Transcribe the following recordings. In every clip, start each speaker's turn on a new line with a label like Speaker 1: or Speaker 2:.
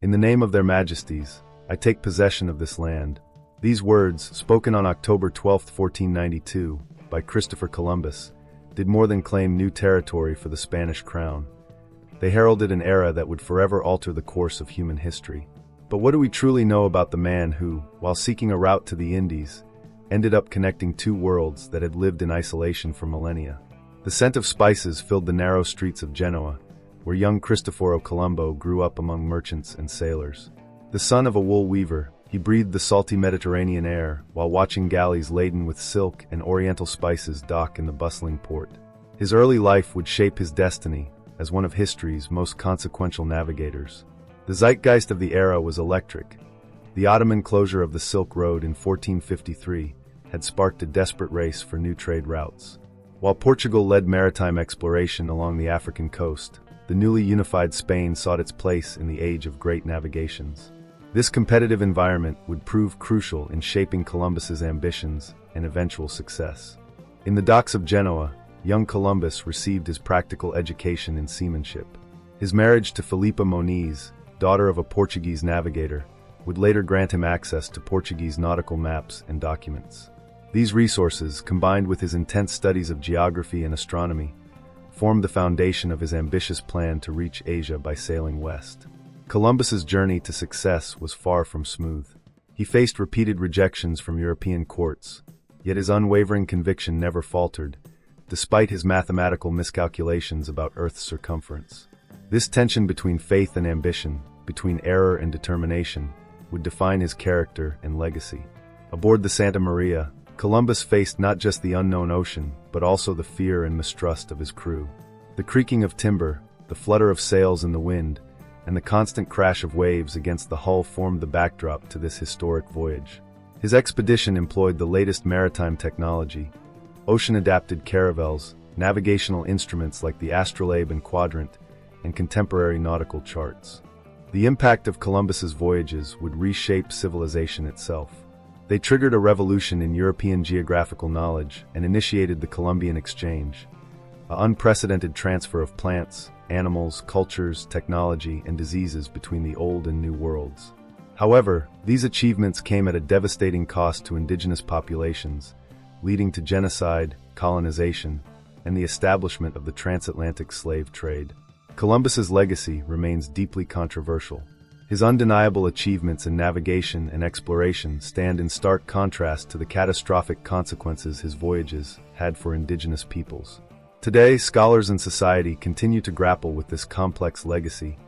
Speaker 1: In the name of their majesties, I take possession of this land. These words, spoken on October 12, 1492, by Christopher Columbus, did more than claim new territory for the Spanish crown. They heralded an era that would forever alter the course of human history. But what do we truly know about the man who, while seeking a route to the Indies, ended up connecting two worlds that had lived in isolation for millennia? The scent of spices filled the narrow streets of Genoa, where young Cristoforo Colombo grew up among merchants and sailors. The son of a wool weaver, he breathed the salty Mediterranean air while watching galleys laden with silk and oriental spices dock in the bustling port. His early life would shape his destiny as one of history's most consequential navigators. The zeitgeist of the era was electric. The Ottoman closure of the Silk Road in 1453 had sparked a desperate race for new trade routes. While Portugal led maritime exploration along the African coast, the newly unified Spain sought its place in the age of great navigations. This competitive environment would prove crucial in shaping Columbus's ambitions and eventual success. In the docks of Genoa, young Columbus received his practical education in seamanship. His marriage to Filipa Moniz, daughter of a Portuguese navigator, would later grant him access to Portuguese nautical maps and documents. These resources, combined with his intense studies of geography and astronomy, formed the foundation of his ambitious plan to reach Asia by sailing west. Columbus's journey to success was far from smooth. He faced repeated rejections from European courts, yet his unwavering conviction never faltered, despite his mathematical miscalculations about Earth's circumference. This tension between faith and ambition, between error and determination, would define his character and legacy. Aboard the Santa Maria, Columbus faced not just the unknown ocean, but also the fear and mistrust of his crew. The creaking of timber, the flutter of sails in the wind, and the constant crash of waves against the hull formed the backdrop to this historic voyage. His expedition employed the latest maritime technology, ocean-adapted caravels, navigational instruments like the astrolabe and quadrant, and contemporary nautical charts. The impact of Columbus's voyages would reshape civilization itself. They triggered a revolution in European geographical knowledge and initiated the Columbian Exchange, an unprecedented transfer of plants, animals, cultures, technology, and diseases between the Old and New Worlds. However, these achievements came at a devastating cost to indigenous populations, leading to genocide, colonization, and the establishment of the transatlantic slave trade. Columbus's legacy remains deeply controversial. His undeniable achievements in navigation and exploration stand in stark contrast to the catastrophic consequences his voyages had for indigenous peoples. Today, scholars and society continue to grapple with this complex legacy,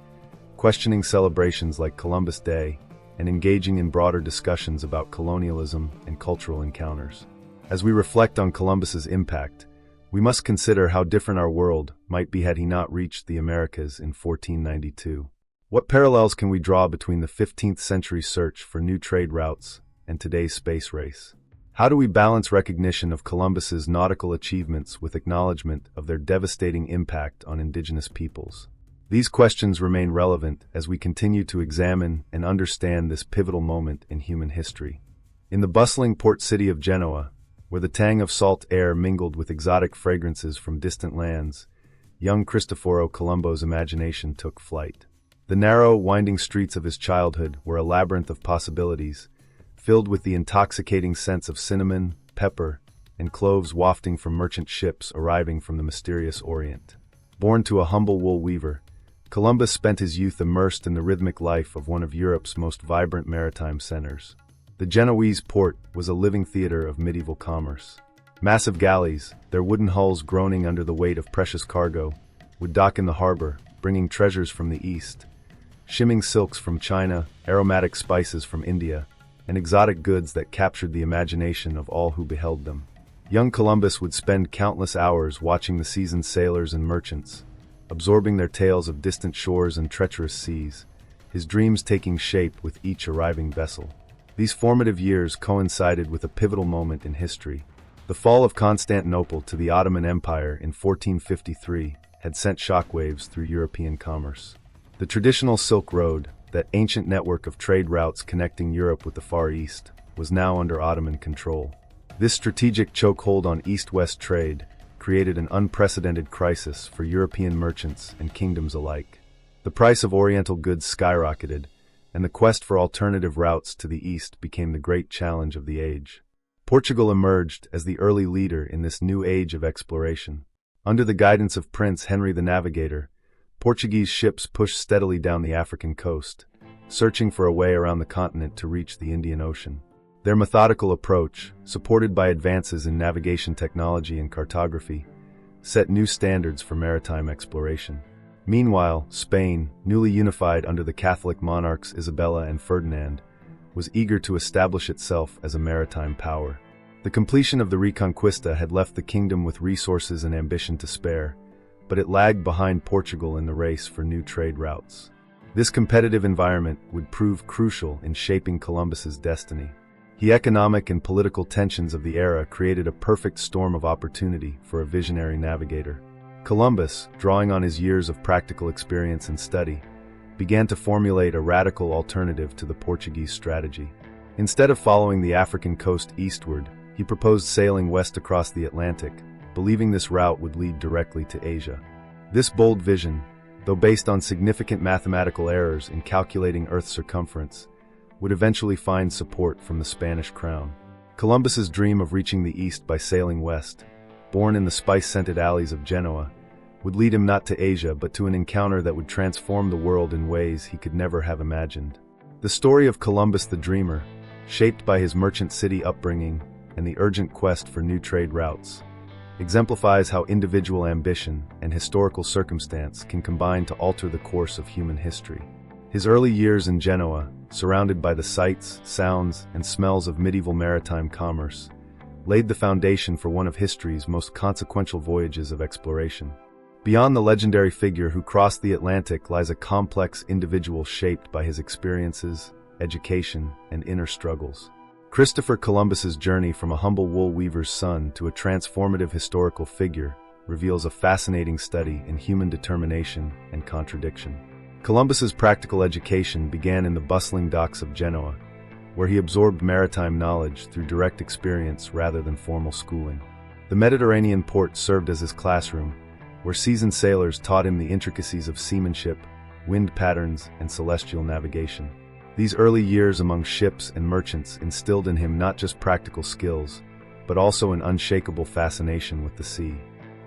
Speaker 1: questioning celebrations like Columbus Day and engaging in broader discussions about colonialism and cultural encounters. As we reflect on Columbus's impact, we must consider how different our world might be had he not reached the Americas in 1492. What parallels can we draw between the 15th century search for new trade routes and today's space race? How do we balance recognition of Columbus's nautical achievements with acknowledgement of their devastating impact on indigenous peoples? These questions remain relevant as we continue to examine and understand this pivotal moment in human history. In the bustling port city of Genoa, where the tang of salt air mingled with exotic fragrances from distant lands, young Cristoforo Colombo's imagination took flight. The narrow, winding streets of his childhood were a labyrinth of possibilities, filled with the intoxicating scents of cinnamon, pepper, and cloves wafting from merchant ships arriving from the mysterious Orient. Born to a humble wool weaver, Columbus spent his youth immersed in the rhythmic life of one of Europe's most vibrant maritime centers. The Genoese port was a living theater of medieval commerce. Massive galleys, their wooden hulls groaning under the weight of precious cargo, would dock in the harbor, bringing treasures from the east, shimming silks from China, aromatic spices from India, and exotic goods that captured the imagination of all who beheld them. Young Columbus would spend countless hours watching the seasoned sailors and merchants, absorbing their tales of distant shores and treacherous seas, his dreams taking shape with each arriving vessel. These formative years coincided with a pivotal moment in history. The fall of Constantinople to the Ottoman Empire in 1453 had sent shockwaves through European commerce. The traditional Silk Road, that ancient network of trade routes connecting Europe with the Far East, was now under Ottoman control. This strategic chokehold on East-West trade created an unprecedented crisis for European merchants and kingdoms alike. The price of Oriental goods skyrocketed, and the quest for alternative routes to the east became the great challenge of the age. Portugal emerged as the early leader in this new age of exploration. Under the guidance of Prince Henry the Navigator, Portuguese ships pushed steadily down the African coast, searching for a way around the continent to reach the Indian Ocean. Their methodical approach, supported by advances in navigation technology and cartography, set new standards for maritime exploration. Meanwhile, Spain, newly unified under the Catholic monarchs Isabella and Ferdinand, was eager to establish itself as a maritime power. The completion of the Reconquista had left the kingdom with resources and ambition to spare, but it lagged behind Portugal in the race for new trade routes. This competitive environment would prove crucial in shaping Columbus's destiny. The economic and political tensions of the era created a perfect storm of opportunity for a visionary navigator. Columbus, drawing on his years of practical experience and study, began to formulate a radical alternative to the Portuguese strategy. Instead of following the African coast eastward, he proposed sailing west across the Atlantic, believing this route would lead directly to Asia. This bold vision, though based on significant mathematical errors in calculating Earth's circumference, would eventually find support from the Spanish crown. Columbus's dream of reaching the east by sailing west, born in the spice-scented alleys of Genoa, would lead him not to Asia but to an encounter that would transform the world in ways he could never have imagined. The story of Columbus the Dreamer, shaped by his merchant city upbringing and the urgent quest for new trade routes, exemplifies how individual ambition and historical circumstance can combine to alter the course of human history. His early years in Genoa, surrounded by the sights, sounds, and smells of medieval maritime commerce, laid the foundation for one of history's most consequential voyages of exploration. Beyond the legendary figure who crossed the Atlantic lies a complex individual shaped by his experiences, education, and inner struggles. Christopher Columbus's journey from a humble wool weaver's son to a transformative historical figure reveals a fascinating study in human determination and contradiction. Columbus's practical education began in the bustling docks of Genoa, where he absorbed maritime knowledge through direct experience rather than formal schooling. The Mediterranean port served as his classroom, where seasoned sailors taught him the intricacies of seamanship, wind patterns, and celestial navigation. These early years among ships and merchants instilled in him not just practical skills, but also an unshakable fascination with the sea.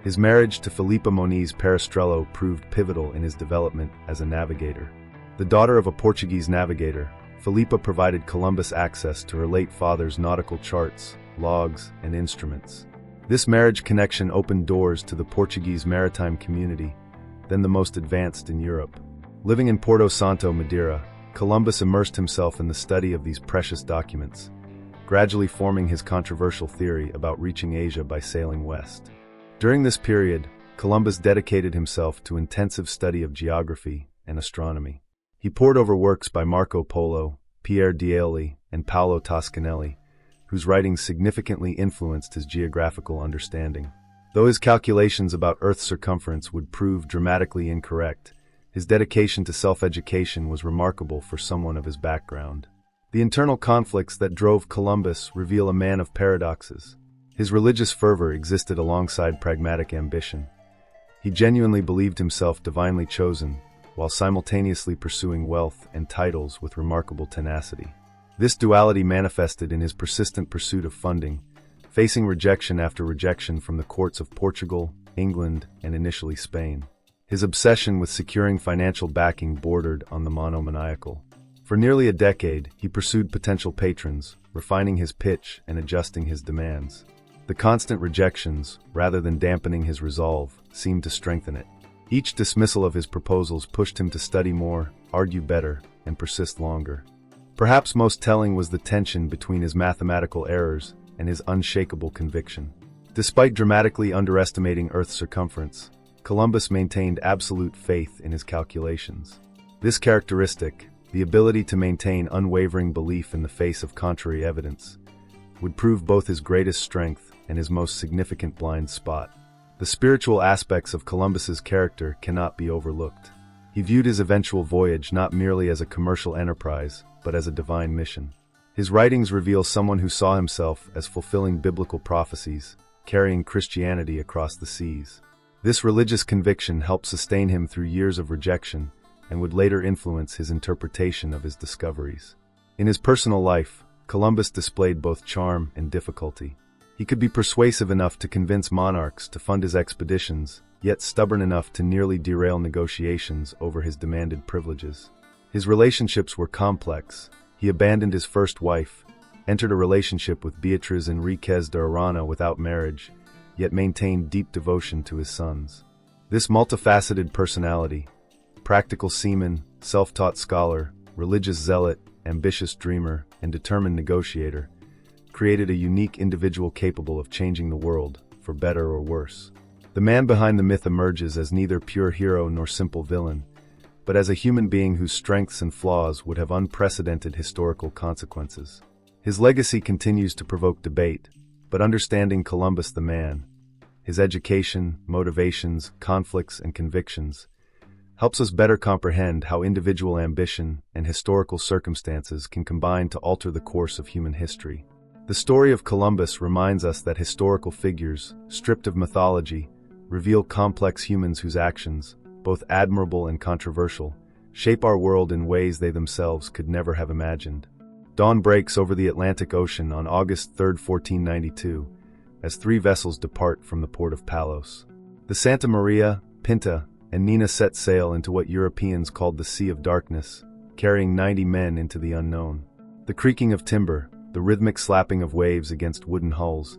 Speaker 1: His marriage to Filipa Moniz Perestrello proved pivotal in his development as a navigator. The daughter of a Portuguese navigator, Filipa provided Columbus access to her late father's nautical charts, logs, and instruments. This marriage connection opened doors to the Portuguese maritime community, then the most advanced in Europe. Living in Porto Santo, Madeira, Columbus immersed himself in the study of these precious documents, gradually forming his controversial theory about reaching Asia by sailing west. During this period, Columbus dedicated himself to intensive study of geography and astronomy. He pored over works by Marco Polo, Pier d'Ailly, and Paolo Toscanelli, whose writings significantly influenced his geographical understanding. Though his calculations about Earth's circumference would prove dramatically incorrect, his dedication to self-education was remarkable for someone of his background. The internal conflicts that drove Columbus reveal a man of paradoxes. His religious fervor existed alongside pragmatic ambition. He genuinely believed himself divinely chosen, while simultaneously pursuing wealth and titles with remarkable tenacity. This duality manifested in his persistent pursuit of funding, facing rejection after rejection from the courts of Portugal, England, and initially Spain. His obsession with securing financial backing bordered on the monomaniacal. For nearly a decade, he pursued potential patrons, refining his pitch and adjusting his demands. The constant rejections, rather than dampening his resolve, seemed to strengthen it. Each dismissal of his proposals pushed him to study more, argue better, and persist longer. Perhaps most telling was the tension between his mathematical errors and his unshakable conviction. Despite dramatically underestimating Earth's circumference, Columbus maintained absolute faith in his calculations. This characteristic, the ability to maintain unwavering belief in the face of contrary evidence, would prove both his greatest strength and his most significant blind spot. The spiritual aspects of Columbus's character cannot be overlooked. He viewed his eventual voyage not merely as a commercial enterprise, but as a divine mission. His writings reveal someone who saw himself as fulfilling biblical prophecies, carrying Christianity across the seas. This religious conviction helped sustain him through years of rejection, and would later influence his interpretation of his discoveries. In his personal life, Columbus displayed both charm and difficulty. He could be persuasive enough to convince monarchs to fund his expeditions, yet stubborn enough to nearly derail negotiations over his demanded privileges. His relationships were complex. He abandoned his first wife, entered a relationship with Beatriz Enriquez de Arana without marriage, yet maintained deep devotion to his sons. This multifaceted personality, practical seaman, self-taught scholar, religious zealot, ambitious dreamer, and determined negotiator, created a unique individual capable of changing the world, for better or worse. The man behind the myth emerges as neither pure hero nor simple villain, but as a human being whose strengths and flaws would have unprecedented historical consequences. His legacy continues to provoke debate, but understanding Columbus the man, his education, motivations, conflicts, and convictions, helps us better comprehend how individual ambition and historical circumstances can combine to alter the course of human history. The story of Columbus reminds us that historical figures, stripped of mythology, reveal complex humans whose actions, both admirable and controversial, shape our world in ways they themselves could never have imagined. Dawn breaks over the Atlantic Ocean on August 3, 1492, as three vessels depart from the port of Palos. The Santa Maria, Pinta, and Nina set sail into what Europeans called the Sea of Darkness, carrying 90 men into the unknown. The creaking of timber, the rhythmic slapping of waves against wooden hulls,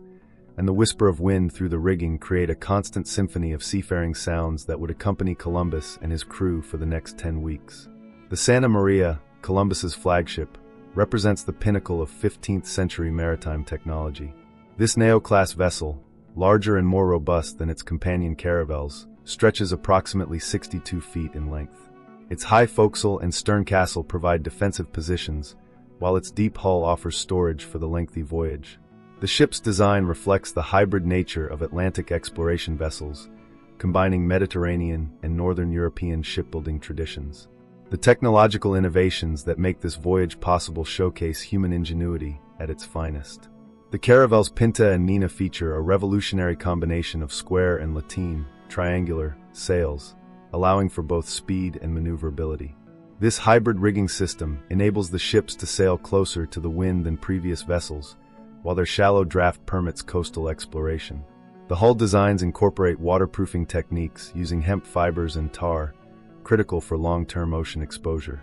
Speaker 1: and the whisper of wind through the rigging create a constant symphony of seafaring sounds that would accompany Columbus and his crew for the next 10 weeks. The Santa Maria, Columbus's flagship, represents the pinnacle of 15th century maritime technology. This Neo-class vessel, larger and more robust than its companion caravels, stretches approximately 62 feet in length. Its high forecastle and stern castle provide defensive positions, while its deep hull offers storage for the lengthy voyage. The ship's design reflects the hybrid nature of Atlantic exploration vessels, combining Mediterranean and Northern European shipbuilding traditions. The technological innovations that make this voyage possible showcase human ingenuity at its finest. The caravel's Pinta and Nina feature a revolutionary combination of square and lateen, triangular, sails, allowing for both speed and maneuverability. This hybrid rigging system enables the ships to sail closer to the wind than previous vessels, while their shallow draft permits coastal exploration. The hull designs incorporate waterproofing techniques using hemp fibers and tar, critical for long-term ocean exposure.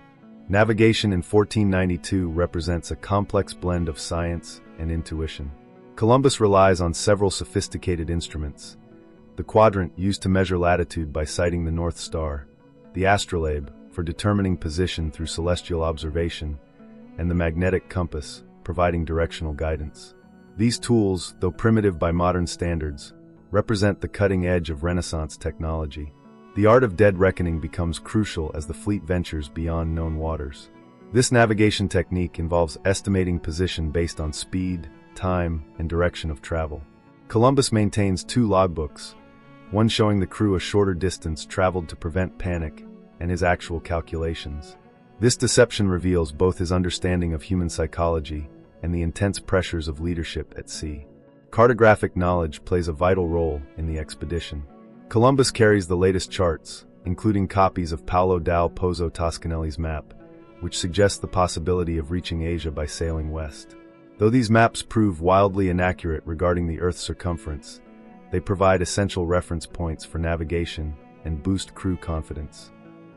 Speaker 1: Navigation in 1492 represents a complex blend of science and intuition. Columbus relies on several sophisticated instruments: the quadrant, used to measure latitude by sighting the North Star, the astrolabe, for determining position through celestial observation, and the magnetic compass, providing directional guidance. These tools, though primitive by modern standards, represent the cutting edge of Renaissance technology. The art of dead reckoning becomes crucial as the fleet ventures beyond known waters. This navigation technique involves estimating position based on speed, time, and direction of travel. Columbus maintains 2 logbooks, one showing the crew a shorter distance traveled to prevent panic, and his actual calculations. This deception reveals both his understanding of human psychology and the intense pressures of leadership at sea. Cartographic knowledge plays a vital role in the expedition. Columbus carries the latest charts, including copies of Paolo dal Pozzo Toscanelli's map, which suggests the possibility of reaching Asia by sailing west. Though these maps prove wildly inaccurate regarding the Earth's circumference, they provide essential reference points for navigation and boost crew confidence.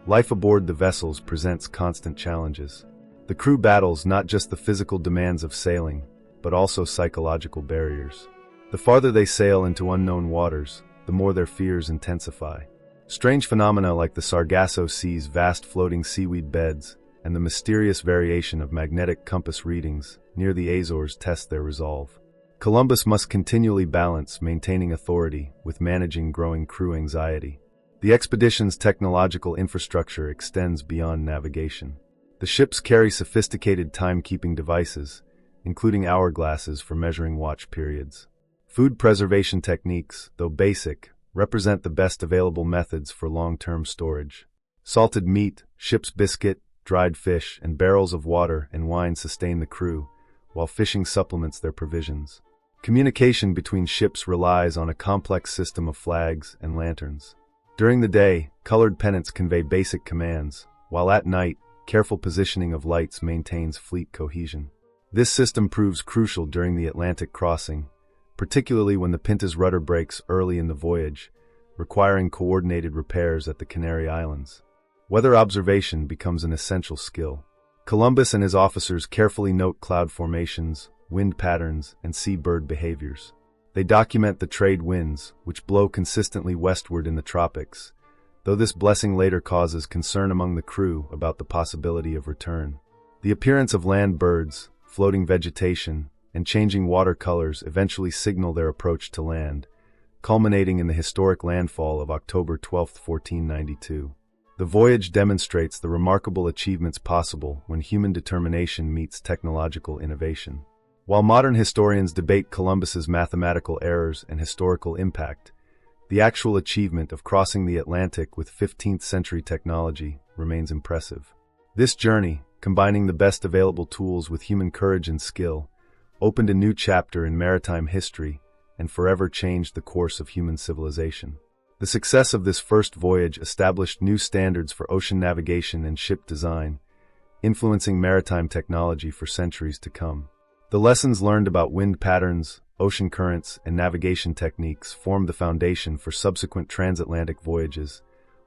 Speaker 1: Life aboard the vessels presents constant challenges. The crew battles not just the physical demands of sailing, but also psychological barriers. The farther they sail into unknown waters, the more their fears intensify. Strange phenomena like the Sargasso Sea's vast floating seaweed beds and the mysterious variation of magnetic compass readings near the Azores test their resolve. Columbus must continually balance maintaining authority with managing growing crew anxiety. The expedition's technological infrastructure extends beyond navigation. The ships carry sophisticated timekeeping devices, including hourglasses for measuring watch periods. Food preservation techniques, though basic, represent the best available methods for long-term storage. Salted meat, ship's biscuit, dried fish, and barrels of water and wine sustain the crew, while fishing supplements their provisions. Communication between ships relies on a complex system of flags and lanterns. During the day, colored pennants convey basic commands, while at night, careful positioning of lights maintains fleet cohesion. This system proves crucial during the Atlantic crossing, particularly when the Pinta's rudder breaks early in the voyage, requiring coordinated repairs at the Canary Islands. Weather observation becomes an essential skill. Columbus and his officers carefully note cloud formations, wind patterns, and seabird behaviors. They document the trade winds, which blow consistently westward in the tropics, though this blessing later causes concern among the crew about the possibility of return. The appearance of land birds, floating vegetation, and changing water colors eventually signal their approach to land, culminating in the historic landfall of October 12, 1492. The voyage demonstrates the remarkable achievements possible when human determination meets technological innovation. While modern historians debate Columbus's mathematical errors and historical impact, the actual achievement of crossing the Atlantic with 15th-century technology remains impressive. This journey, combining the best available tools with human courage and skill, opened a new chapter in maritime history and forever changed the course of human civilization. The success of this first voyage established new standards for ocean navigation and ship design, influencing maritime technology for centuries to come. The lessons learned about wind patterns, ocean currents, and navigation techniques formed the foundation for subsequent transatlantic voyages,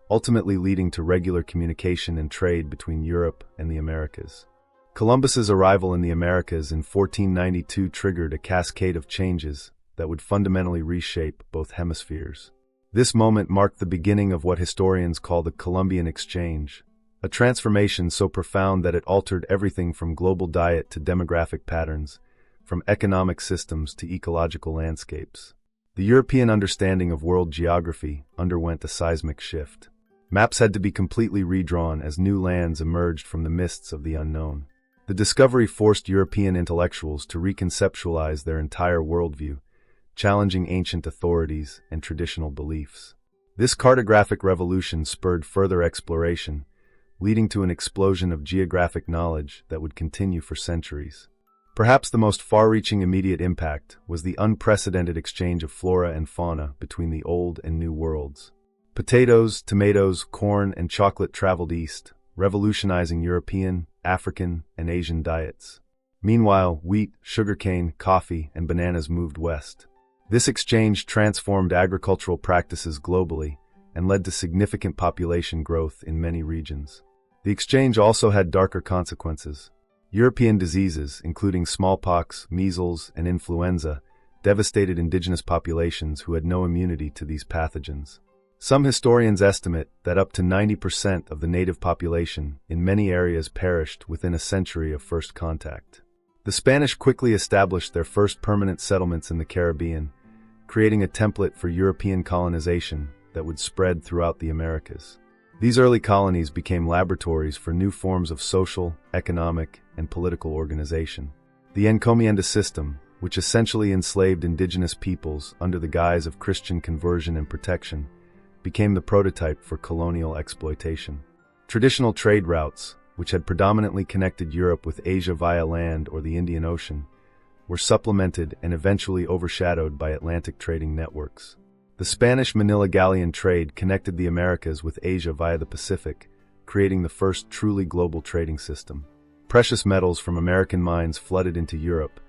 Speaker 1: ultimately leading to regular communication and trade between Europe and the Americas. Columbus's arrival in the Americas in 1492 triggered a cascade of changes that would fundamentally reshape both hemispheres. This moment marked the beginning of what historians call the Columbian Exchange, a transformation so profound that it altered everything from global diet to demographic patterns, from economic systems to ecological landscapes. The European understanding of world geography underwent a seismic shift. Maps had to be completely redrawn as new lands emerged from the mists of the unknown. The discovery forced European intellectuals to reconceptualize their entire worldview, challenging ancient authorities and traditional beliefs. This cartographic revolution spurred further exploration, leading to an explosion of geographic knowledge that would continue for centuries. Perhaps the most far-reaching immediate impact was the unprecedented exchange of flora and fauna between the Old and New Worlds. Potatoes, tomatoes, corn, and chocolate traveled east, revolutionizing European, African, and Asian diets. Meanwhile, wheat, sugarcane, coffee, and bananas moved west. This exchange transformed agricultural practices globally and led to significant population growth in many regions. The exchange also had darker consequences. European diseases, including smallpox, measles, and influenza, devastated indigenous populations who had no immunity to these pathogens. Some historians estimate that up to 90% of the native population in many areas perished within a century of first contact. The Spanish quickly established their first permanent settlements in the Caribbean, creating a template for European colonization that would spread throughout the Americas. These early colonies became laboratories for new forms of social, economic, and political organization. The encomienda system, which essentially enslaved indigenous peoples under the guise of Christian conversion and protection, became the prototype for colonial exploitation. Traditional trade routes, which had predominantly connected Europe with Asia via land or the Indian Ocean, were supplemented and eventually overshadowed by Atlantic trading networks. The Spanish Manila galleon trade connected the Americas with Asia via the Pacific, creating the first truly global trading system. Precious metals from American mines flooded into Europe,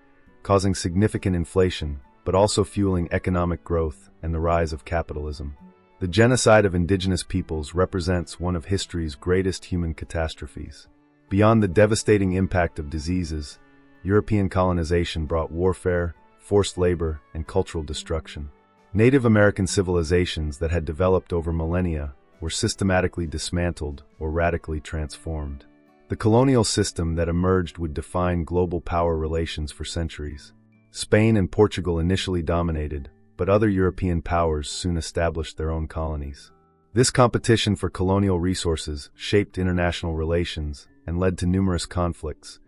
Speaker 1: causing significant inflation, but also fueling economic growth and the rise of capitalism. The genocide of indigenous peoples represents one of history's greatest human catastrophes. Beyond the devastating impact of diseases, European colonization brought warfare, forced labor, and cultural destruction. Native American civilizations that had developed over millennia were systematically dismantled or radically transformed. The colonial system that emerged would define global power relations for centuries. Spain and Portugal initially dominated, but other European powers soon established their own colonies. This competition for colonial resources shaped international relations and led to numerous conflicts,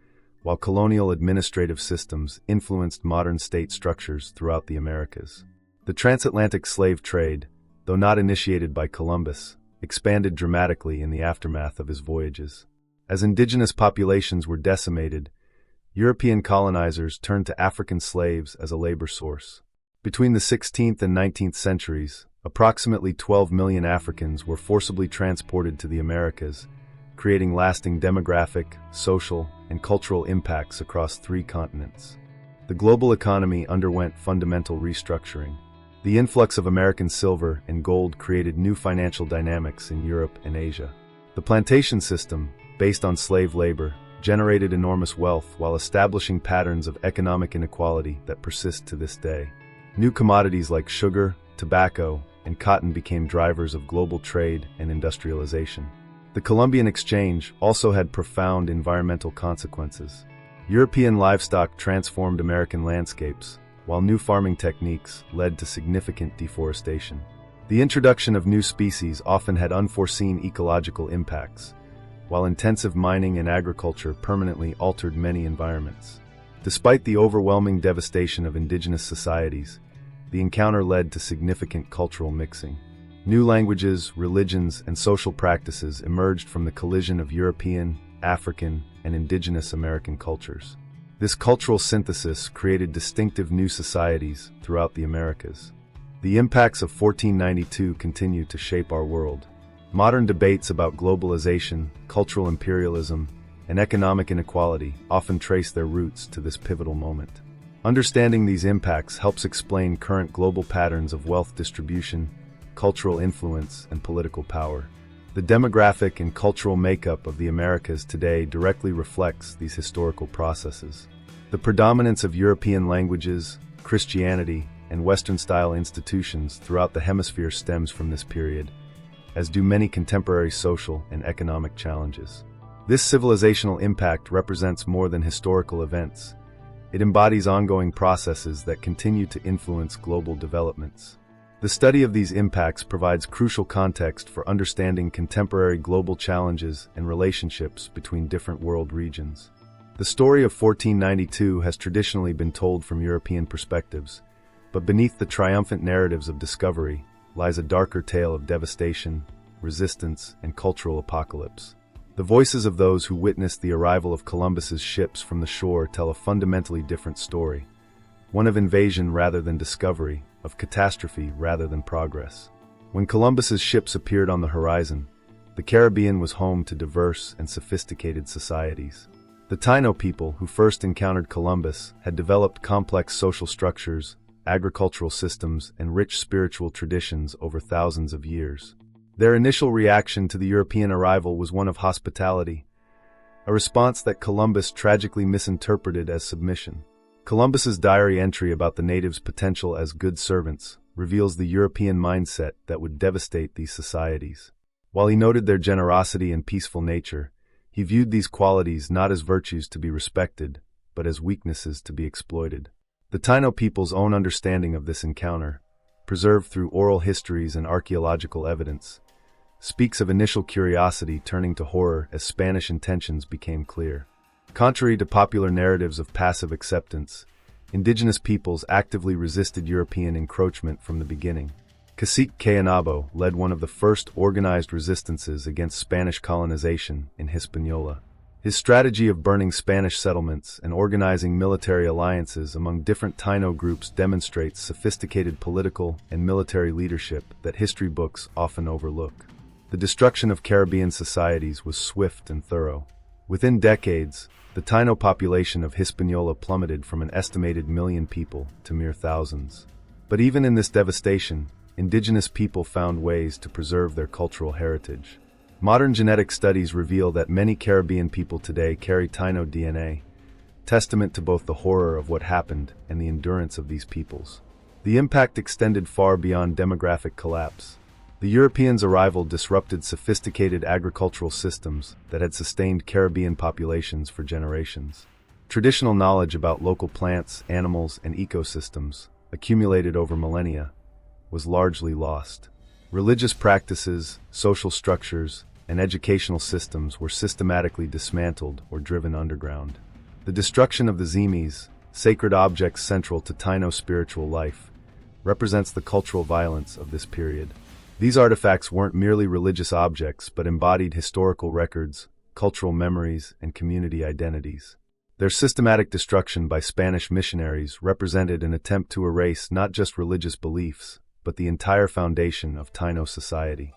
Speaker 1: while colonial administrative systems influenced modern state structures throughout the Americas. The transatlantic slave trade, though not initiated by Columbus, expanded dramatically in the aftermath of his voyages. As indigenous populations were decimated, European colonizers turned to African slaves as a labor source. Between the 16th and 19th centuries, approximately 12 million Africans were forcibly transported to the Americas, creating lasting demographic, social, and cultural impacts across 3 continents. The global economy underwent fundamental restructuring. The influx of American silver and gold created new financial dynamics in Europe and Asia. The plantation system, based on slave labor, generated enormous wealth while establishing patterns of economic inequality that persist to this day. New commodities like sugar, tobacco, and cotton became drivers of global trade and industrialization. The Columbian Exchange also had profound environmental consequences. European livestock transformed American landscapes, while new farming techniques led to significant deforestation. The introduction of new species often had unforeseen ecological impacts, while intensive mining and agriculture permanently altered many environments. Despite the overwhelming devastation of indigenous societies, the encounter led to significant cultural mixing. New languages, religions, and social practices emerged from the collision of European, African, and indigenous American cultures. This cultural synthesis created distinctive new societies throughout the Americas. The impacts of 1492 continue to shape our world. Modern debates about globalization, cultural imperialism, and economic inequality often trace their roots to this pivotal moment. Understanding these impacts helps explain current global patterns of wealth distribution, cultural influence, and political power. The demographic and cultural makeup of the Americas today directly reflects these historical processes. The predominance of European languages, Christianity, and Western-style institutions throughout the hemisphere stems from this period, as do many contemporary social and economic challenges. This civilizational impact represents more than historical events. It embodies ongoing processes that continue to influence global developments. The study of these impacts provides crucial context for understanding contemporary global challenges and relationships between different world regions. The story of 1492 has traditionally been told from European perspectives, but beneath the triumphant narratives of discovery lies a darker tale of devastation, resistance, and cultural apocalypse. The voices of those who witnessed the arrival of Columbus's ships from the shore tell a fundamentally different story, one of invasion rather than discovery, of catastrophe rather than progress. When Columbus's ships appeared on the horizon, the Caribbean was home to diverse and sophisticated societies. The Taino people who first encountered Columbus had developed complex social structures, agricultural systems, and rich spiritual traditions over thousands of years. Their initial reaction to the European arrival was one of hospitality, a response that Columbus tragically misinterpreted as submission. Columbus's diary entry about the natives' potential as good servants reveals the European mindset that would devastate these societies. While he noted their generosity and peaceful nature, he viewed these qualities not as virtues to be respected, but as weaknesses to be exploited. The Taino people's own understanding of this encounter, preserved through oral histories and archaeological evidence, speaks of initial curiosity turning to horror as Spanish intentions became clear. Contrary to popular narratives of passive acceptance, indigenous peoples actively resisted European encroachment from the beginning. Cacique Cayanabo led one of the first organized resistances against Spanish colonization in Hispaniola. His strategy of burning Spanish settlements and organizing military alliances among different Taino groups demonstrates sophisticated political and military leadership that history books often overlook. The destruction of Caribbean societies was swift and thorough. Within decades, the Taino population of Hispaniola plummeted from an estimated 1 million people to mere thousands. But even in this devastation, indigenous people found ways to preserve their cultural heritage. Modern genetic studies reveal that many Caribbean people today carry Taino DNA, testament to both the horror of what happened and the endurance of these peoples. The impact extended far beyond demographic collapse. The Europeans' arrival disrupted sophisticated agricultural systems that had sustained Caribbean populations for generations. Traditional knowledge about local plants, animals, and ecosystems, accumulated over millennia, was largely lost. Religious practices, social structures, and educational systems were systematically dismantled or driven underground. The destruction of the Zimis, sacred objects central to Taino spiritual life, represents the cultural violence of this period. These artifacts weren't merely religious objects but embodied historical records, cultural memories, and community identities. Their systematic destruction by Spanish missionaries represented an attempt to erase not just religious beliefs, but the entire foundation of Taino society.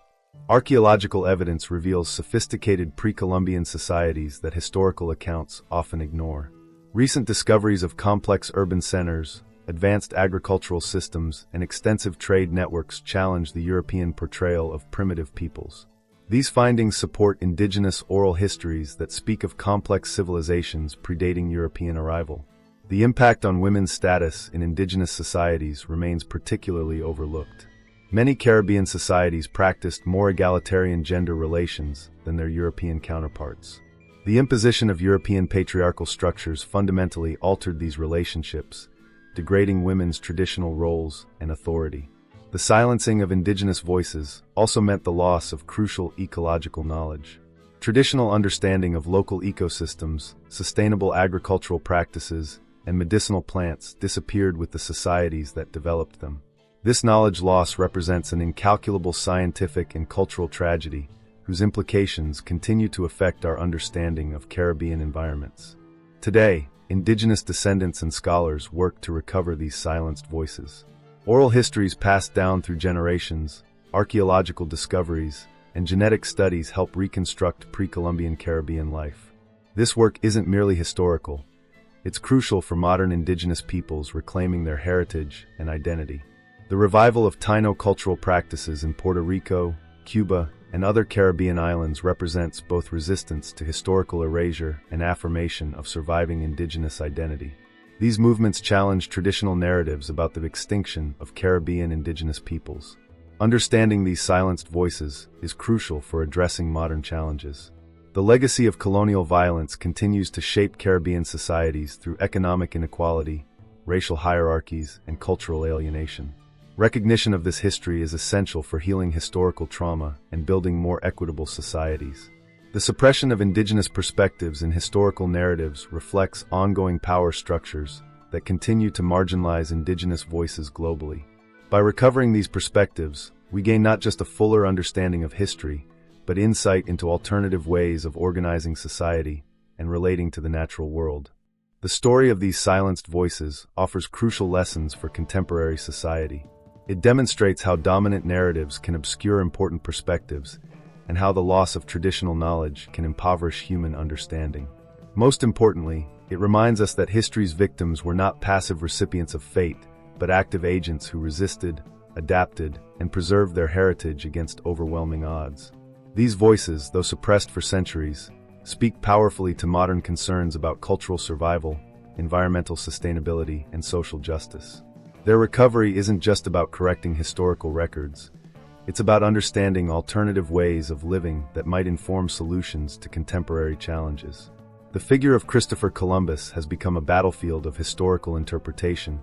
Speaker 1: Archaeological evidence reveals sophisticated pre-Columbian societies that historical accounts often ignore. Recent discoveries of complex urban centers, advanced agricultural systems, and extensive trade networks challenge the European portrayal of primitive peoples. These findings support indigenous oral histories that speak of complex civilizations predating European arrival. The impact on women's status in indigenous societies remains particularly overlooked. Many Caribbean societies practiced more egalitarian gender relations than their European counterparts. The imposition of European patriarchal structures fundamentally altered these relationships, degrading women's traditional roles and authority. The silencing of indigenous voices also meant the loss of crucial ecological knowledge. Traditional understanding of local ecosystems, sustainable agricultural practices, and medicinal plants disappeared with the societies that developed them. This knowledge loss represents an incalculable scientific and cultural tragedy, whose implications continue to affect our understanding of Caribbean environments. Today, indigenous descendants and scholars work to recover these silenced voices. Oral histories passed down through generations, archaeological discoveries, and genetic studies help reconstruct pre-Columbian Caribbean life. This work isn't merely historical. It's crucial for modern indigenous peoples reclaiming their heritage and identity. The revival of Taino cultural practices in Puerto Rico, Cuba, and other Caribbean islands represents both resistance to historical erasure and affirmation of surviving indigenous identity. These movements challenge traditional narratives about the extinction of Caribbean indigenous peoples. Understanding these silenced voices is crucial for addressing modern challenges. The legacy of colonial violence continues to shape Caribbean societies through economic inequality, racial hierarchies, and cultural alienation. Recognition of this history is essential for healing historical trauma and building more equitable societies. The suppression of indigenous perspectives in historical narratives reflects ongoing power structures that continue to marginalize indigenous voices globally. By recovering these perspectives, we gain not just a fuller understanding of history, but insight into alternative ways of organizing society and relating to the natural world. The story of these silenced voices offers crucial lessons for contemporary society. It demonstrates how dominant narratives can obscure important perspectives and how the loss of traditional knowledge can impoverish human understanding. Most importantly, it reminds us that history's victims were not passive recipients of fate, but active agents who resisted, adapted, and preserved their heritage against overwhelming odds. These voices, though suppressed for centuries, speak powerfully to modern concerns about cultural survival, environmental sustainability, and social justice. Their recovery isn't just about correcting historical records. It's about understanding alternative ways of living that might inform solutions to contemporary challenges. The figure of Christopher Columbus has become a battlefield of historical interpretation,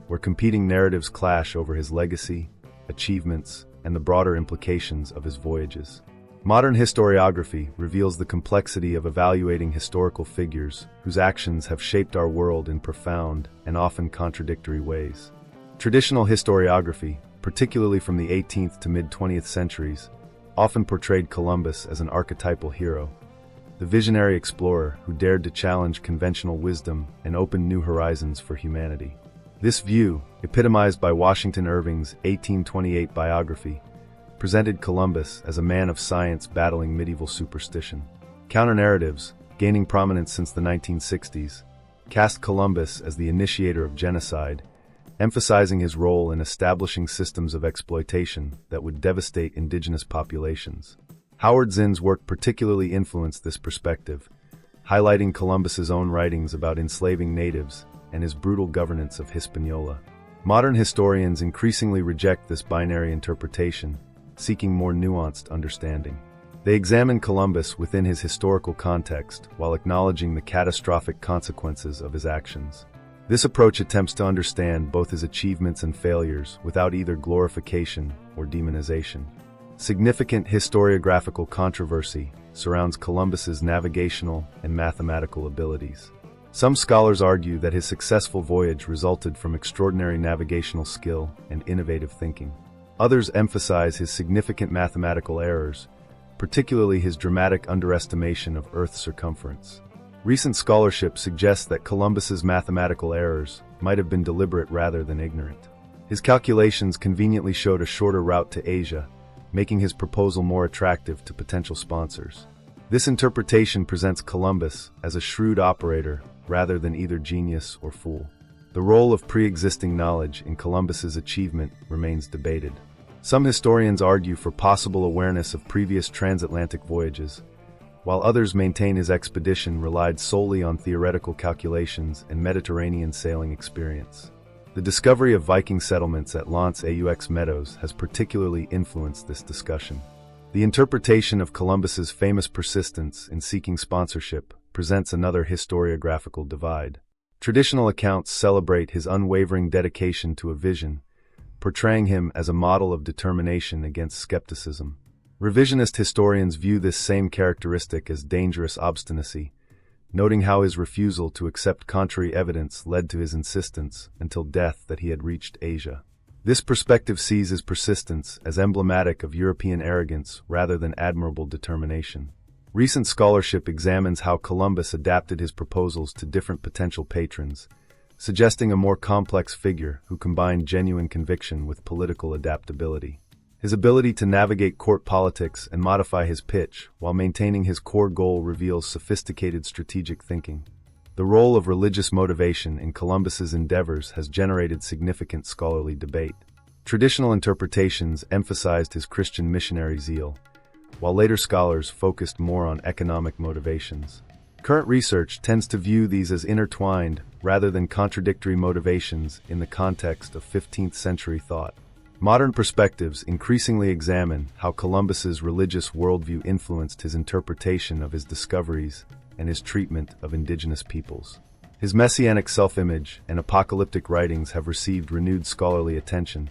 Speaker 1: where competing narratives clash over his legacy, achievements, and the broader implications of his voyages. Modern historiography reveals the complexity of evaluating historical figures whose actions have shaped our world in profound and often contradictory ways. Traditional historiography, particularly from the 18th to mid-20th centuries, often portrayed Columbus as an archetypal hero, the visionary explorer who dared to challenge conventional wisdom and open new horizons for humanity. This view, epitomized by Washington Irving's 1828 biography, presented Columbus as a man of science battling medieval superstition. Counter-narratives, gaining prominence since the 1960s, cast Columbus as the initiator of genocide, emphasizing his role in establishing systems of exploitation that would devastate indigenous populations. Howard Zinn's work particularly influenced this perspective, highlighting Columbus's own writings about enslaving natives and his brutal governance of Hispaniola. Modern historians increasingly reject this binary interpretation, seeking more nuanced understanding. They examine Columbus within his historical context while acknowledging the catastrophic consequences of his actions. This approach attempts to understand both his achievements and failures without either glorification or demonization. Significant historiographical controversy surrounds Columbus's navigational and mathematical abilities. Some scholars argue that his successful voyage resulted from extraordinary navigational skill and innovative thinking. Others emphasize his significant mathematical errors, particularly his dramatic underestimation of Earth's circumference. Recent scholarship suggests that Columbus's mathematical errors might have been deliberate rather than ignorant. His calculations conveniently showed a shorter route to Asia, making his proposal more attractive to potential sponsors. This interpretation presents Columbus as a shrewd operator rather than either genius or fool. The role of pre-existing knowledge in Columbus's achievement remains debated. Some historians argue for possible awareness of previous transatlantic voyages, while others maintain his expedition relied solely on theoretical calculations and Mediterranean sailing experience. The discovery of Viking settlements at Lance aux Meadows has particularly influenced this discussion. The interpretation of Columbus's famous persistence in seeking sponsorship presents another historiographical divide. Traditional accounts celebrate his unwavering dedication to a vision, portraying him as a model of determination against skepticism. Revisionist historians view this same characteristic as dangerous obstinacy, noting how his refusal to accept contrary evidence led to his insistence until death that he had reached Asia. This perspective sees his persistence as emblematic of European arrogance rather than admirable determination. Recent scholarship examines how Columbus adapted his proposals to different potential patrons, suggesting a more complex figure who combined genuine conviction with political adaptability. His ability to navigate court politics and modify his pitch while maintaining his core goal reveals sophisticated strategic thinking. The role of religious motivation in Columbus's endeavors has generated significant scholarly debate. Traditional interpretations emphasized his Christian missionary zeal, while later scholars focused more on economic motivations. Current research tends to view these as intertwined rather than contradictory motivations in the context of 15th century thought. Modern perspectives increasingly examine how Columbus's religious worldview influenced his interpretation of his discoveries and his treatment of indigenous peoples. His messianic self-image and apocalyptic writings have received renewed scholarly attention,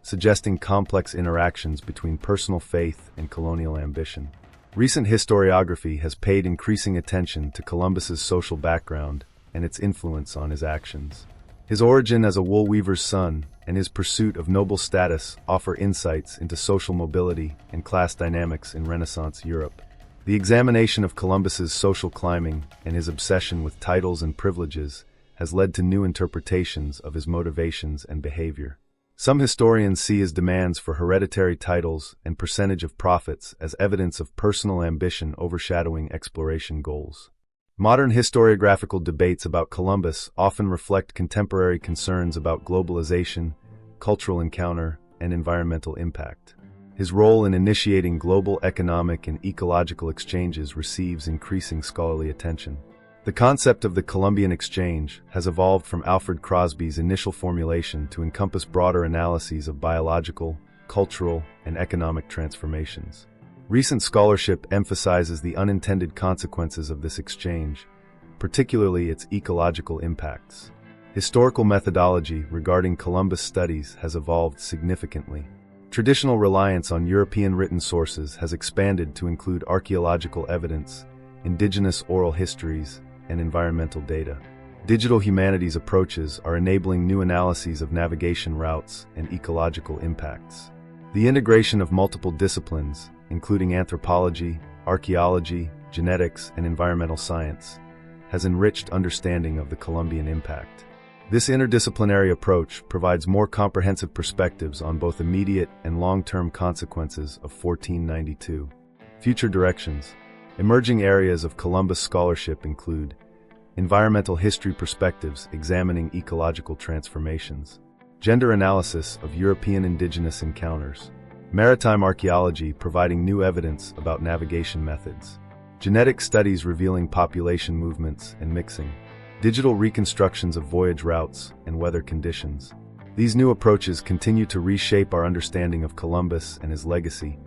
Speaker 1: suggesting complex interactions between personal faith and colonial ambition. Recent historiography has paid increasing attention to Columbus's social background and its influence on his actions. His origin as a wool weaver's son and his pursuit of noble status offer insights into social mobility and class dynamics in Renaissance Europe. The examination of Columbus's social climbing and his obsession with titles and privileges has led to new interpretations of his motivations and behavior. Some historians see his demands for hereditary titles and percentage of profits as evidence of personal ambition overshadowing exploration goals. Modern historiographical debates about Columbus often reflect contemporary concerns about globalization, cultural encounter, and environmental impact. His role in initiating global economic and ecological exchanges receives increasing scholarly attention. The concept of the Columbian Exchange has evolved from Alfred Crosby's initial formulation to encompass broader analyses of biological, cultural, and economic transformations. Recent scholarship emphasizes the unintended consequences of this exchange, particularly its ecological impacts. Historical methodology regarding Columbus studies has evolved significantly. Traditional reliance on European written sources has expanded to include archaeological evidence, indigenous oral histories, and environmental data. Digital humanities approaches are enabling new analyses of navigation routes and ecological impacts. The integration of multiple disciplines, including anthropology, archaeology, genetics, and environmental science, has enriched understanding of the Columbian impact. This interdisciplinary approach provides more comprehensive perspectives on both immediate and long-term consequences of 1492. Future directions. Emerging areas of Columbus scholarship include environmental history perspectives examining ecological transformations, gender analysis of European indigenous encounters, maritime archaeology providing new evidence about navigation methods, genetic studies revealing population movements and mixing, digital reconstructions of voyage routes and weather conditions. These new approaches continue to reshape our understanding of Columbus and his legacy,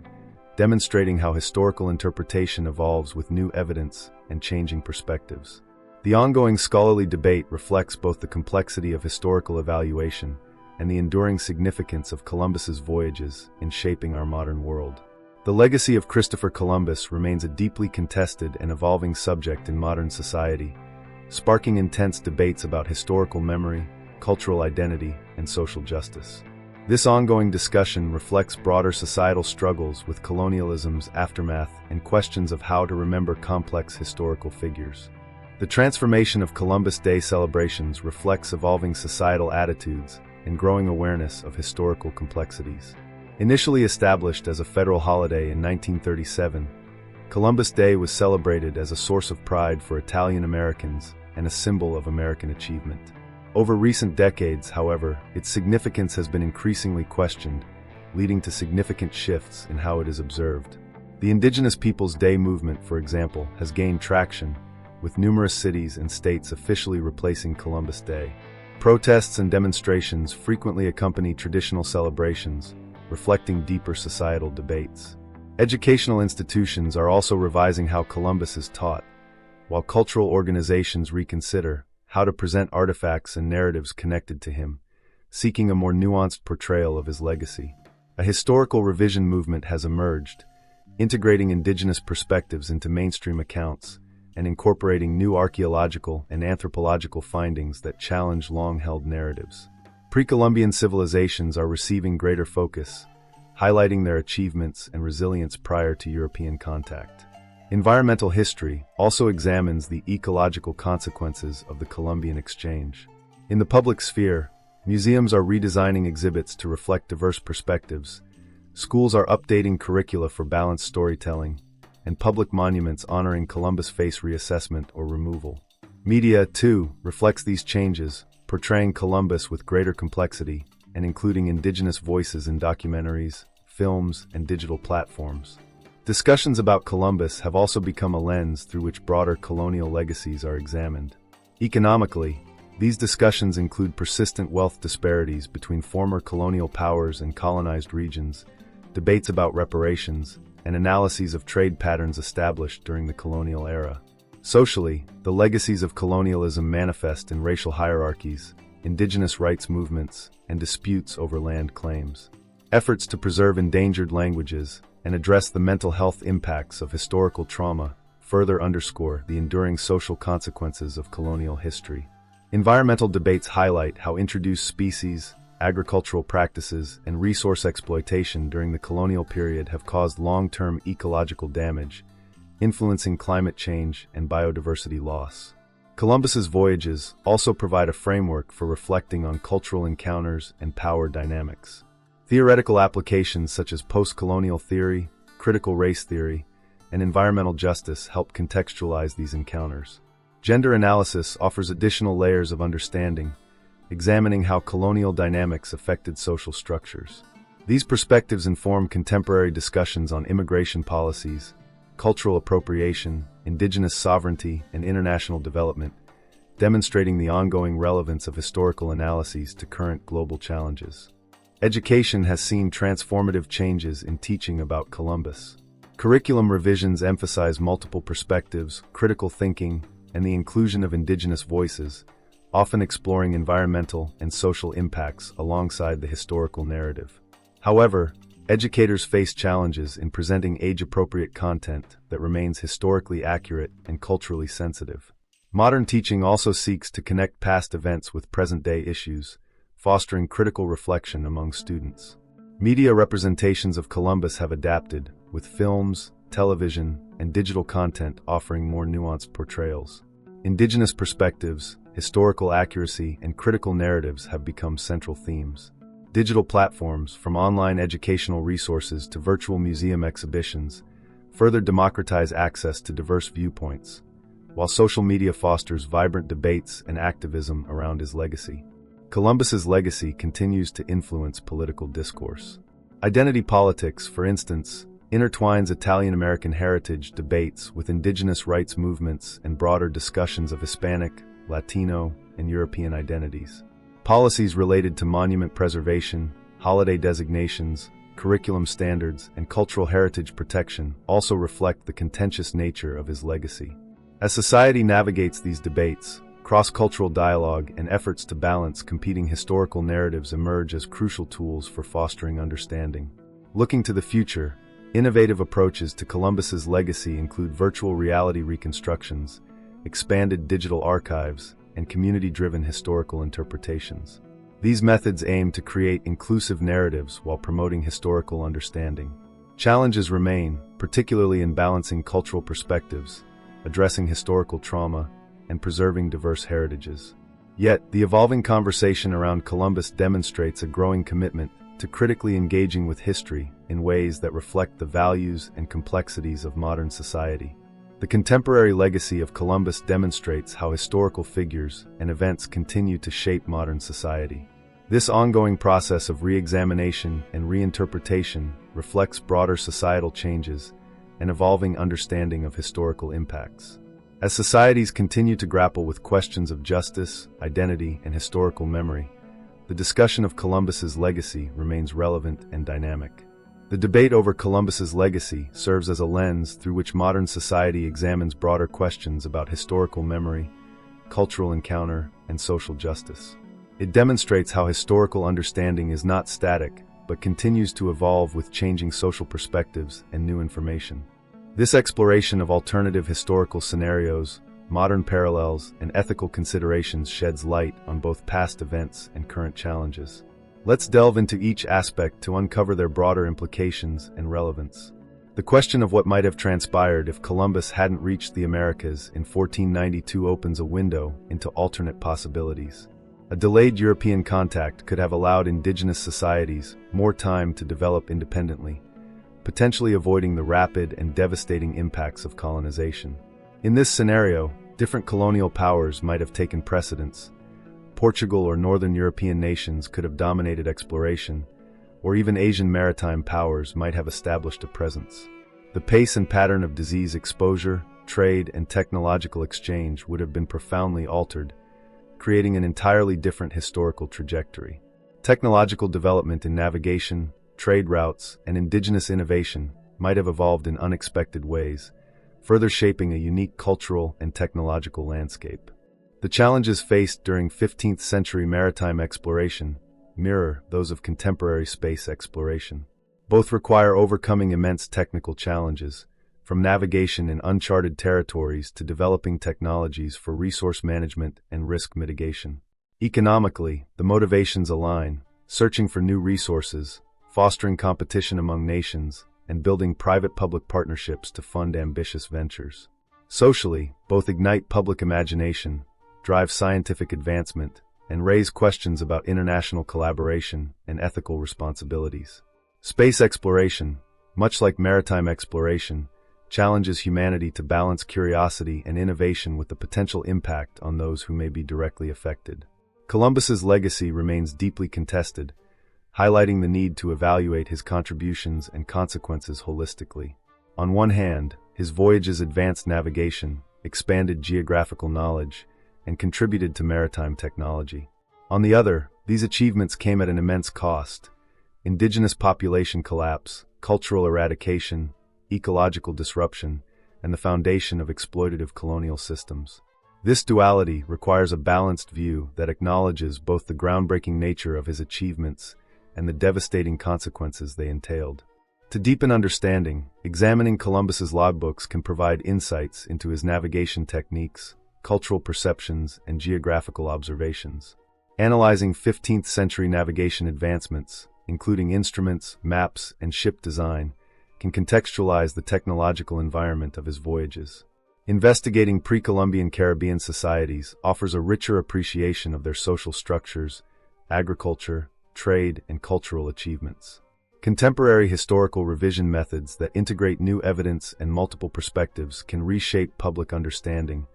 Speaker 1: demonstrating how historical interpretation evolves with new evidence and changing perspectives. The ongoing scholarly debate reflects both the complexity of historical evaluation and the enduring significance of Columbus's voyages in shaping our modern world. The legacy of Christopher Columbus remains a deeply contested and evolving subject in modern society, sparking intense debates about historical memory, cultural identity, and social justice. This ongoing discussion reflects broader societal struggles with colonialism's aftermath and questions of how to remember complex historical figures. The transformation of Columbus Day celebrations reflects evolving societal attitudes and growing awareness of historical complexities. Initially established as a federal holiday in 1937, Columbus Day was celebrated as a source of pride for Italian Americans and a symbol of American achievement. Over recent decades, however, its significance has been increasingly questioned, leading to significant shifts in how it is observed. The Indigenous Peoples' Day movement, for example, has gained traction, with numerous cities and states officially replacing Columbus Day. Protests and demonstrations frequently accompany traditional celebrations, reflecting deeper societal debates. Educational institutions are also revising how Columbus is taught, while cultural organizations reconsider how to present artifacts and narratives connected to him, seeking a more nuanced portrayal of his legacy. A historical revision movement has emerged, integrating indigenous perspectives into mainstream accounts and incorporating new archaeological and anthropological findings that challenge long-held narratives. Pre-Columbian civilizations are receiving greater focus, highlighting their achievements and resilience prior to European contact. Environmental history also examines the ecological consequences of the Columbian exchange. In the public sphere, museums are redesigning exhibits to reflect diverse perspectives, schools are updating curricula for balanced storytelling, and public monuments honoring Columbus face reassessment or removal. Media, too, reflects these changes, portraying Columbus with greater complexity and including indigenous voices in documentaries, films, and digital platforms. Discussions about Columbus have also become a lens through which broader colonial legacies are examined. Economically, these discussions include persistent wealth disparities between former colonial powers and colonized regions, debates about reparations, and analyses of trade patterns established during the colonial era. Socially, the legacies of colonialism manifest in racial hierarchies, indigenous rights movements, and disputes over land claims. Efforts to preserve endangered languages and address the mental health impacts of historical trauma further underscore the enduring social consequences of colonial history. Environmental debates highlight how introduced species, agricultural practices, and resource exploitation during the colonial period have caused long-term ecological damage, influencing climate change and biodiversity loss. Columbus's voyages also provide a framework for reflecting on cultural encounters and power dynamics. Theoretical applications such as post-colonial theory, critical race theory, and environmental justice help contextualize these encounters. Gender analysis offers additional layers of understanding, examining how colonial dynamics affected social structures. These perspectives inform contemporary discussions on immigration policies, cultural appropriation, indigenous sovereignty, and international development, demonstrating the ongoing relevance of historical analyses to current global challenges. Education has seen transformative changes in teaching about Columbus. Curriculum revisions emphasize multiple perspectives, critical thinking, and the inclusion of indigenous voices, often exploring environmental and social impacts alongside the historical narrative. However, educators face challenges in presenting age-appropriate content that remains historically accurate and culturally sensitive. Modern teaching also seeks to connect past events with present-day issues, fostering critical reflection among students. Media representations of Columbus have adapted, with films, television, and digital content offering more nuanced portrayals. Indigenous perspectives, historical accuracy, and critical narratives have become central themes. Digital platforms, from online educational resources to virtual museum exhibitions, further democratize access to diverse viewpoints, while social media fosters vibrant debates and activism around his legacy. Columbus's legacy continues to influence political discourse. Identity politics, for instance, intertwines Italian-American heritage debates with indigenous rights movements and broader discussions of Hispanic, Latino, and European identities. Policies related to monument preservation, holiday designations, curriculum standards, and cultural heritage protection also reflect the contentious nature of his legacy. As society navigates these debates, cross-cultural dialogue and efforts to balance competing historical narratives emerge as crucial tools for fostering understanding. Looking to the future, innovative approaches to Columbus's legacy include virtual reality reconstructions, expanded digital archives, and community-driven historical interpretations. These methods aim to create inclusive narratives while promoting historical understanding. Challenges remain, particularly in balancing cultural perspectives, addressing historical trauma, and preserving diverse heritages. Yet, the evolving conversation around Columbus demonstrates a growing commitment to critically engaging with history in ways that reflect the values and complexities of modern society. The contemporary legacy of Columbus demonstrates how historical figures and events continue to shape modern society. This ongoing process of re-examination and reinterpretation reflects broader societal changes and evolving understanding of historical impacts. As societies continue to grapple with questions of justice, identity, and historical memory, the discussion of Columbus's legacy remains relevant and dynamic. The debate over Columbus's legacy serves as a lens through which modern society examines broader questions about historical memory, cultural encounter, and social justice. It demonstrates how historical understanding is not static, but continues to evolve with changing social perspectives and new information. This exploration of alternative historical scenarios, modern parallels, and ethical considerations sheds light on both past events and current challenges. Let's delve into each aspect to uncover their broader implications and relevance. The question of what might have transpired if Columbus hadn't reached the Americas in 1492 opens a window into alternate possibilities. A delayed European contact could have allowed indigenous societies more time to develop independently, potentially avoiding the rapid and devastating impacts of colonization. In this scenario, different colonial powers might have taken precedence. Portugal or Northern European nations could have dominated exploration, or even Asian maritime powers might have established a presence. The pace and pattern of disease exposure, trade, and technological exchange would have been profoundly altered, creating an entirely different historical trajectory. Technological development in navigation, trade routes, and indigenous innovation might have evolved in unexpected ways, further shaping a unique cultural and technological landscape. The challenges faced during 15th century maritime exploration mirror those of contemporary space exploration. Both require overcoming immense technical challenges, from navigation in uncharted territories to developing technologies for resource management and risk mitigation. Economically, the motivations align, searching for new resources, fostering competition among nations, and building private-public partnerships to fund ambitious ventures. Socially, both ignite public imagination, drive scientific advancement, and raise questions about international collaboration and ethical responsibilities. Space exploration, much like maritime exploration, challenges humanity to balance curiosity and innovation with the potential impact on those who may be directly affected. Columbus's legacy remains deeply contested, highlighting the need to evaluate his contributions and consequences holistically. On one hand, his voyages advanced navigation, expanded geographical knowledge, and contributed to maritime technology. On the other, these achievements came at an immense cost: indigenous population collapse, cultural eradication, ecological disruption, and the foundation of exploitative colonial systems. This duality requires a balanced view that acknowledges both the groundbreaking nature of his achievements and the devastating consequences they entailed. To deepen understanding, examining Columbus's logbooks can provide insights into his navigation techniques, cultural perceptions, and geographical observations. Analyzing 15th century navigation advancements, including instruments, maps, and ship design, can contextualize the technological environment of his voyages. Investigating pre-Columbian Caribbean societies offers a richer appreciation of their social structures, agriculture, trade, and cultural achievements. Contemporary historical revision methods that integrate new evidence and multiple perspectives can reshape public understanding,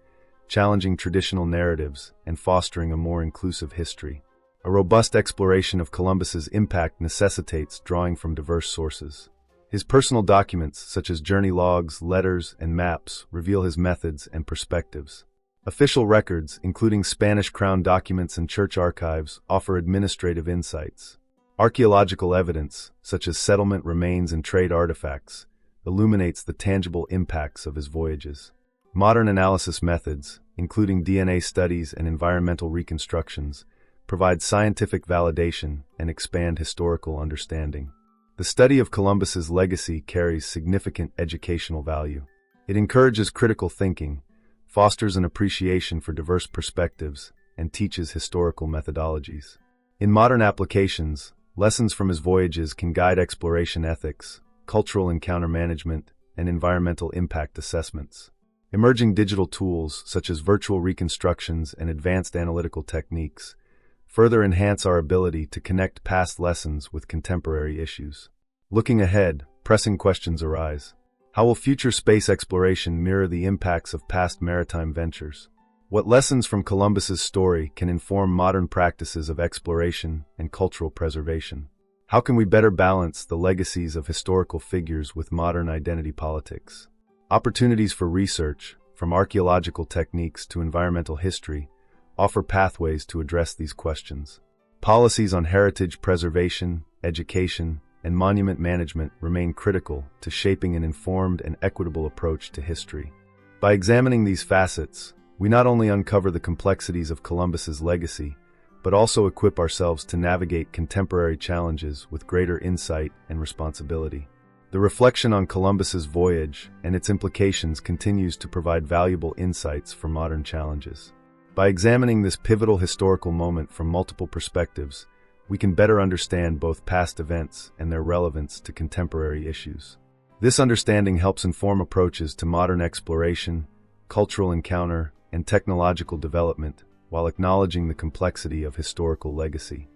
Speaker 1: challenging traditional narratives and fostering a more inclusive history. A robust exploration of Columbus's impact necessitates drawing from diverse sources. His personal documents, such as journey logs, letters, and maps, reveal his methods and perspectives. Official records, including Spanish Crown documents and church archives, offer administrative insights. Archaeological evidence, such as settlement remains and trade artifacts, illuminates the tangible impacts of his voyages. Modern analysis methods, including DNA studies and environmental reconstructions, provide scientific validation and expand historical understanding. The study of Columbus's legacy carries significant educational value. It encourages critical thinking, fosters an appreciation for diverse perspectives, and teaches historical methodologies. In modern applications, lessons from his voyages can guide exploration ethics, cultural encounter management, and environmental impact assessments. Emerging digital tools, such as virtual reconstructions and advanced analytical techniques, further enhance our ability to connect past lessons with contemporary issues. Looking ahead, pressing questions arise. How will future space exploration mirror the impacts of past maritime ventures? What lessons from Columbus's story can inform modern practices of exploration and cultural preservation? How can we better balance the legacies of historical figures with modern identity politics? Opportunities for research, from archaeological techniques to environmental history, offer pathways to address these questions. Policies on heritage preservation, education, and monument management remain critical to shaping an informed and equitable approach to history. By examining these facets, we not only uncover the complexities of Columbus's legacy, but also equip ourselves to navigate contemporary challenges with greater insight and responsibility. The reflection on Columbus's voyage and its implications continues to provide valuable insights for modern challenges. By examining this pivotal historical moment from multiple perspectives, we can better understand both past events and their relevance to contemporary issues. This understanding helps inform approaches to modern exploration, cultural encounter, and technological development, while acknowledging the complexity of historical legacy.